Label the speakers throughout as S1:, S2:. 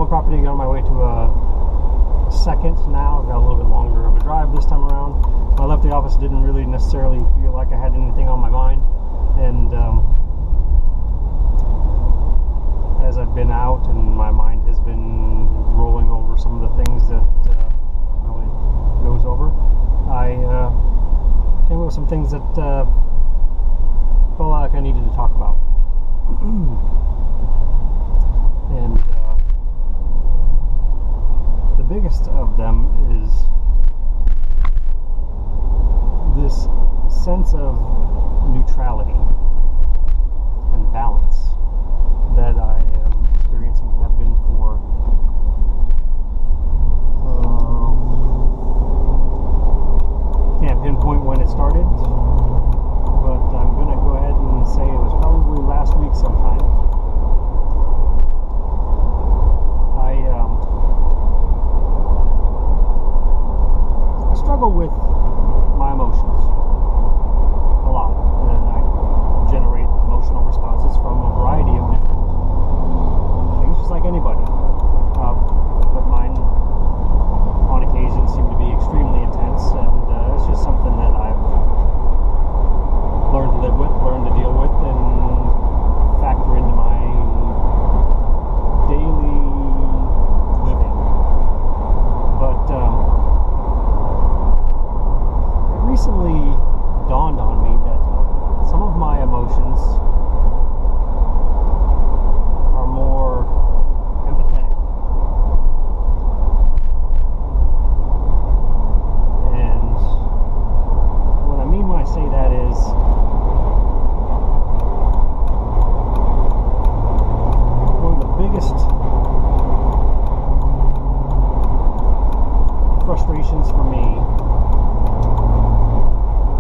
S1: property, got on my way to a second now. I've got a little bit longer of a drive this time around. When I left the office, didn't really necessarily feel like I had anything on my mind, and as I've been out and my mind has been rolling over some of the things that it goes over, I came up with some things that felt like I needed to talk about. And the biggest of them is this sense of neutrality and balance that I am experiencing, have been for can't pinpoint when it started, but I'm going to go ahead and say it was probably last week sometime. I struggle with my emotions a lot, and I generate emotional responses from a variety of different things, just like anybody. But mine, on occasion, seem to be extremely intense, and it's just something that I've learned to live with, learned to deal with, and factor into my daily living. But it recently dawned on me that some of my emotions are more empathetic. And what I mean when I say that is one of the biggest frustrations for me,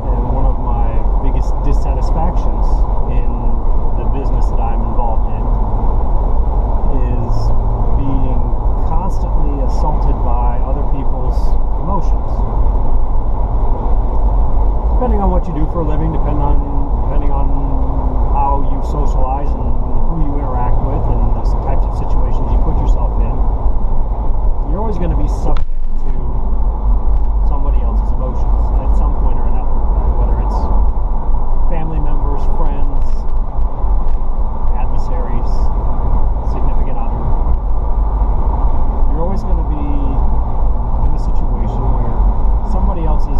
S1: and one of my biggest dissatisfactions in the business that I'm involved in, is being constantly assaulted by other people's emotions. Depending on what you do for a living, depending on how you socialize and who you interact with and the types of situations you put yourself in, you're always going to be subject to somebody else's emotions at some point or another, whether it's family members, friends, adversaries, significant other. You're always going to be in a situation where somebody else's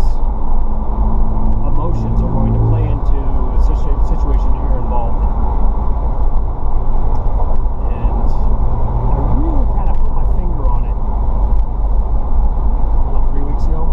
S1: emotions are going to play into a situation that you're involved in. And I really kind of put my finger on it about 3 weeks ago.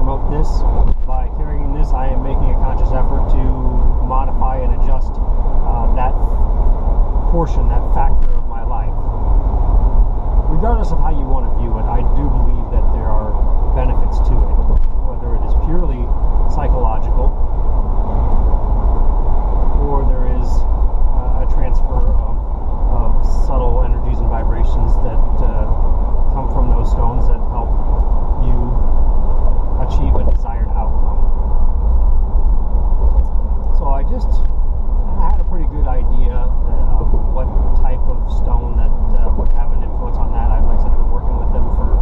S1: promote this. By carrying this, I am making a conscious effort to modify and adjust that portion, that factor of my life. Regardless of how you want to view it, I do believe that there are benefits to it, whether it is purely psychological or there is a transfer of subtle energies and vibrations that come from those stones that help you achieve a desired outcome. So I had a pretty good idea of what type of stone that would have an influence on that. Like I said, I've been working with them for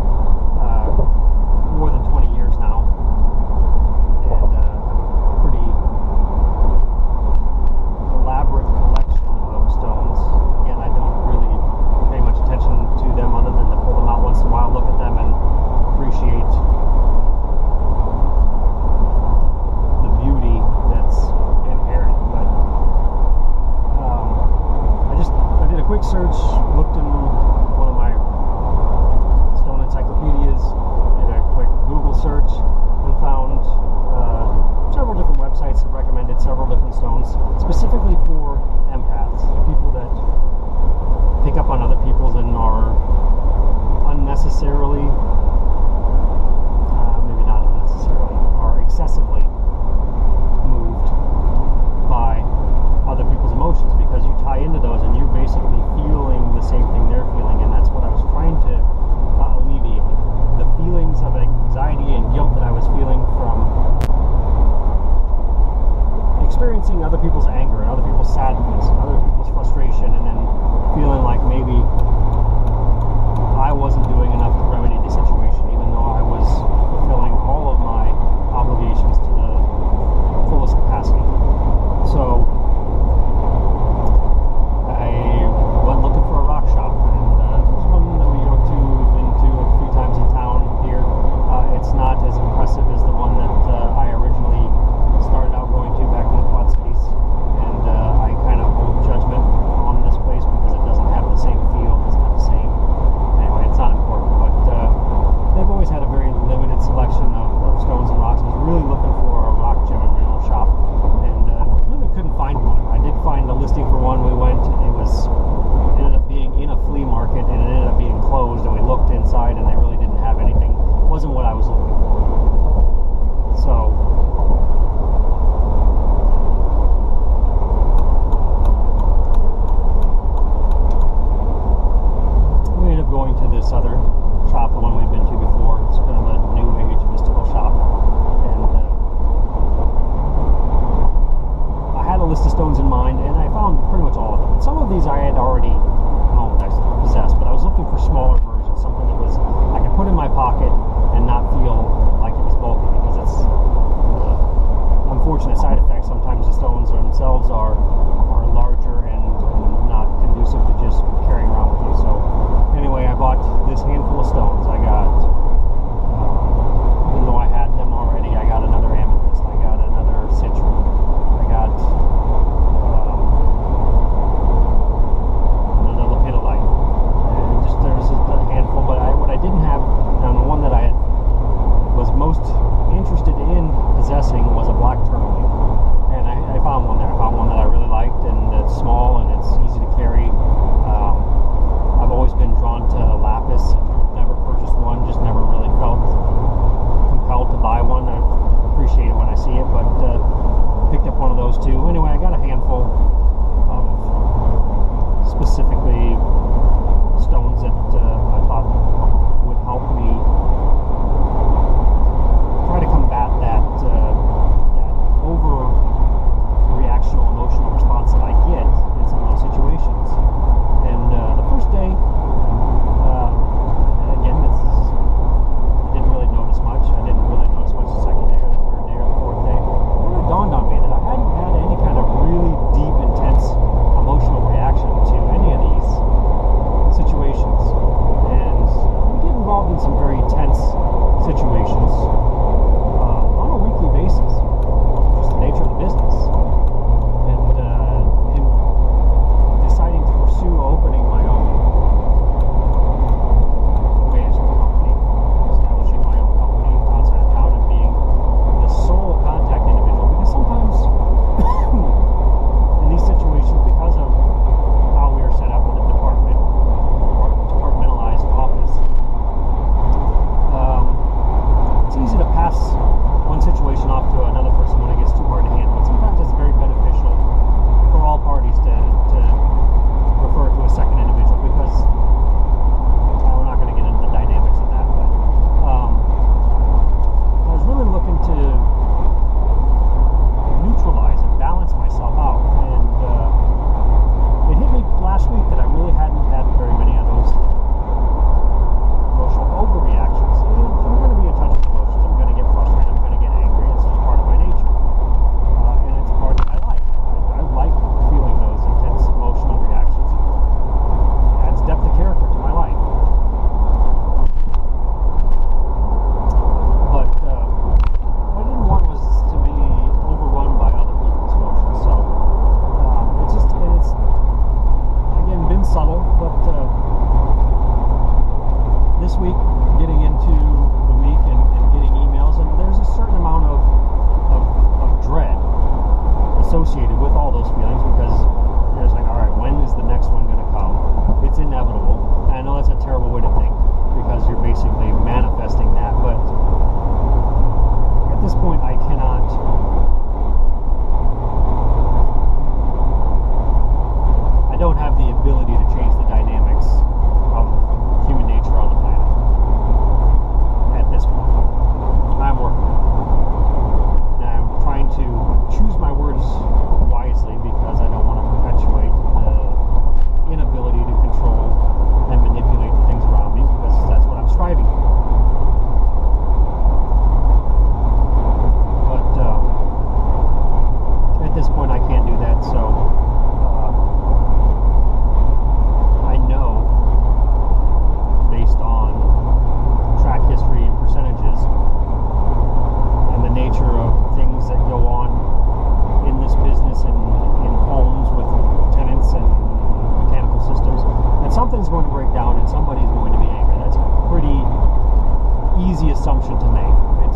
S1: easy assumption to make. It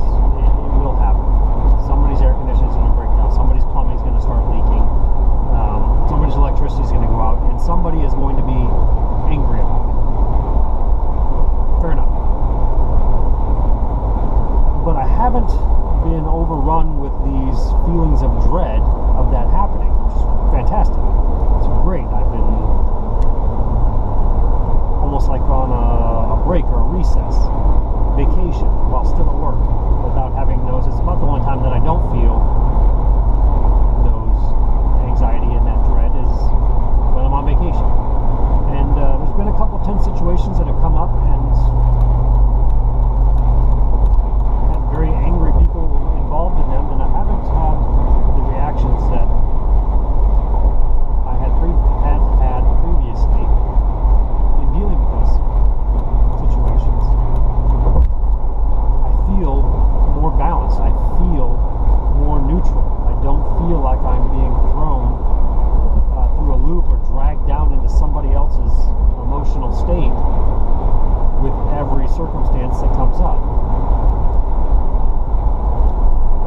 S1: will happen. Somebody's air conditioner is going to break down. Somebody's plumbing is going to start leaking. Somebody's electricity is going to go out, and somebody is going to be angry about it. Fair enough. But I haven't been overrun with these feelings of dread of that happening, which is fantastic. It's great. I've been almost like on a break or a recess, vacation, while still at work, without having those. It's about the only time that I don't feel those anxiety and that dread is when I'm on vacation. And there's been a couple tense situations that have come up, and had very angry people involved in them, and I haven't had the reactions that I had previously in dealing with those situations. I feel more balanced. I feel more neutral. I don't feel like I'm being thrown through a loop or dragged down into somebody else's emotional state with every circumstance that comes up.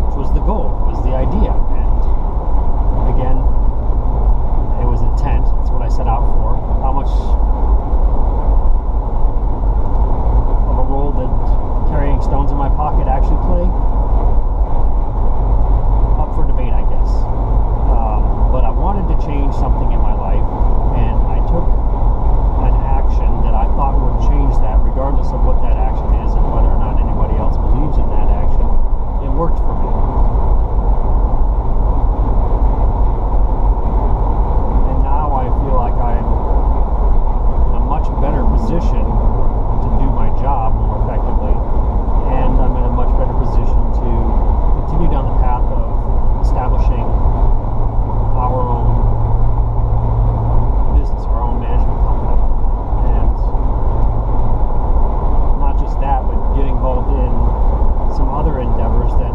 S1: Which was the goal, was the idea. And again, it was intent. That's what I set out for. How much of a role did carrying stones in my pocket actually play? Up for debate, I guess. But I wanted to change something in my life, and I took an action that I thought would change that, regardless of what that action is and whether or not anybody else believes in that action. It worked for me. And now I feel like I'm in a much better position to do my job more effectively, and I'm in a much better position to continue down the path of establishing our own business, our own management company. And not just that, but get involved in some other endeavors that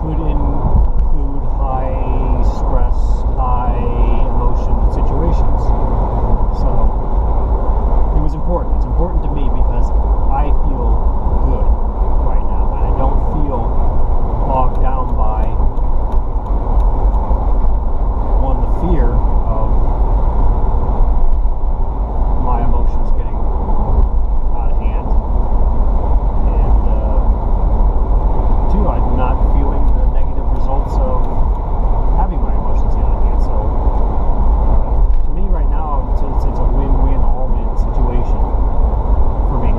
S1: could include high stress, high emotion situations. So it was important. It's important to me because I feel good right now, and I don't feel bogged down by the fear of my emotions getting out of hand, and two, I'm not feeling the negative results of having my emotions get out of hand. So to me right now, it's a win-win, all-win situation for me.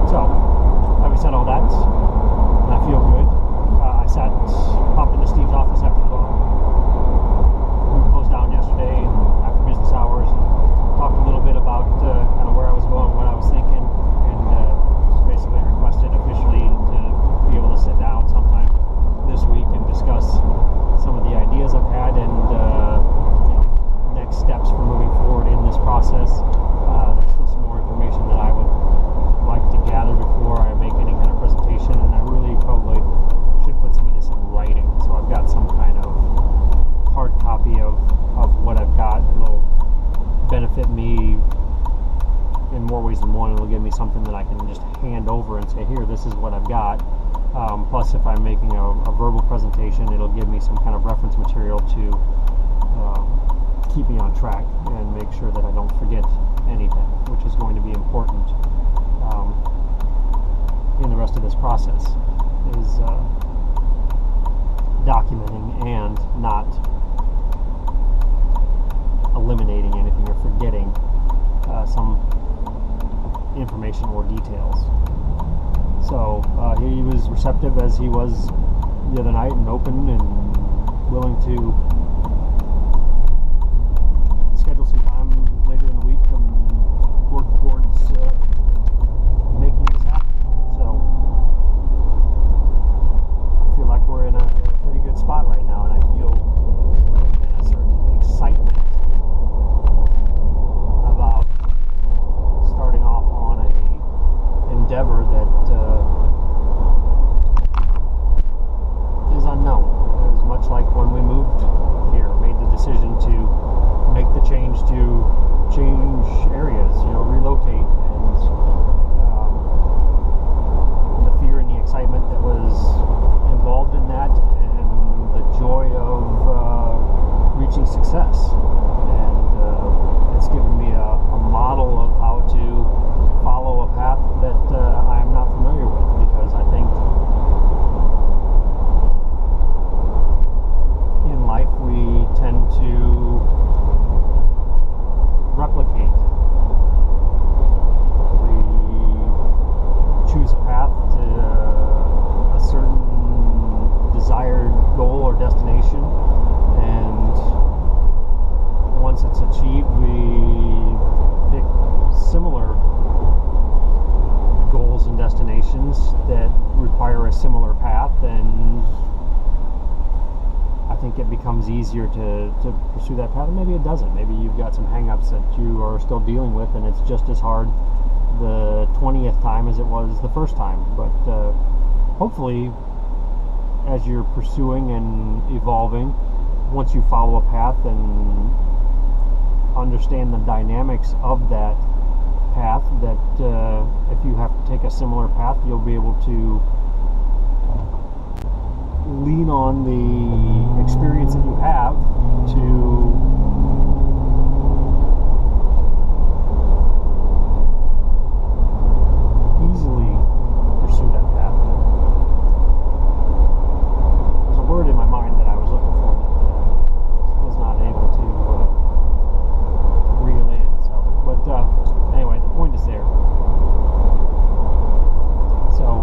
S1: So having said all that, I feel good. I popped into Steve's office after the closed down yesterday and after business hours, and talked a little bit about kind of where I was going, what I was thinking, and just basically requested officially to be able to sit down sometime this week and discuss some of the ideas I've had and next steps for moving forward in this process. There's still some more information that I would like to gather before I make any kind of presentation, and I really probably should put some of this in writing, so I've got some kind of hard copy of what I've got. It'll benefit me in more ways than one. It'll give me something that I can just hand over and say, here, this is what I've got. Plus, if I'm making a verbal presentation, it'll give me some kind of reference material to keep me on track and make sure that I don't forget anything, which is going to be important in the rest of this process, is documenting and not eliminating anything or forgetting some information or details. So he was receptive as he was the other night, and open and willing to schedule some time later in the week and work towards making this happen. So I feel like we're in a pretty good spot right now, and I feel a certain excitement about starting off on a endeavor that is unknown. It was much like when we moved similar path, and I think it becomes easier to pursue that path. And maybe it doesn't. Maybe you've got some hang-ups that you are still dealing with, and it's just as hard the 20th time as it was the first time. But hopefully, as you're pursuing and evolving, once you follow a path and understand the dynamics of that path, that if you have to take a similar path, you'll be able to lean on the experience that you have to easily pursue that path. There's a word in my mind that I was looking for that was not able to reel in itself. But anyway, the point is there. So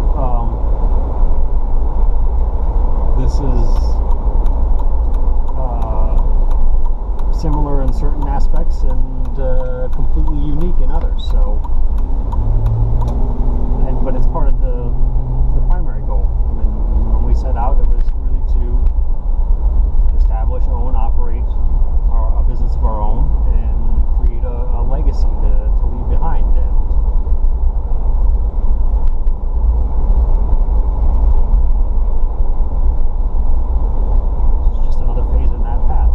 S1: this is similar in certain aspects and completely unique in others. So, but it's part of the primary goal. I mean, when we set out, it was really to establish, own, operate a business of our own and create a legacy to leave behind. And it's just another phase in that path.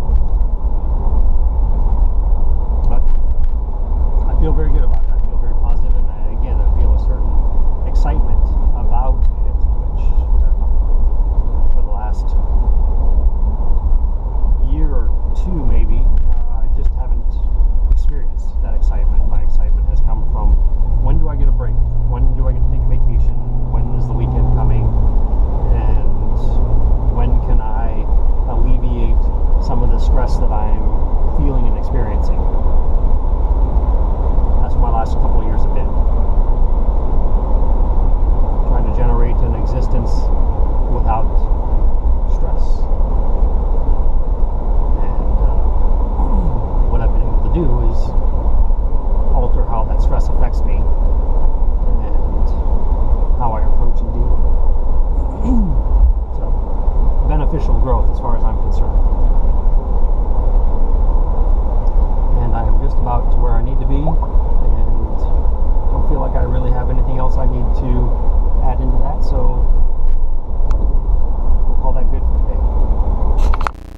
S1: But I feel very good about it. I feel very positive, and again, I feel a certain excitement about it, which for the last year or two maybe, I just haven't experienced that excitement. My excitement has come from, when do I get a break? When do I get to take a vacation? When is the weekend coming? And when can I alleviate some of the stress that I'm feeling and experiencing? That's what my last couple of years have been. Trying to generate an existence without stress. And what I've been able to do is alter how that stress affects me and how I approach and deal with it. So, beneficial growth as far as I'm concerned.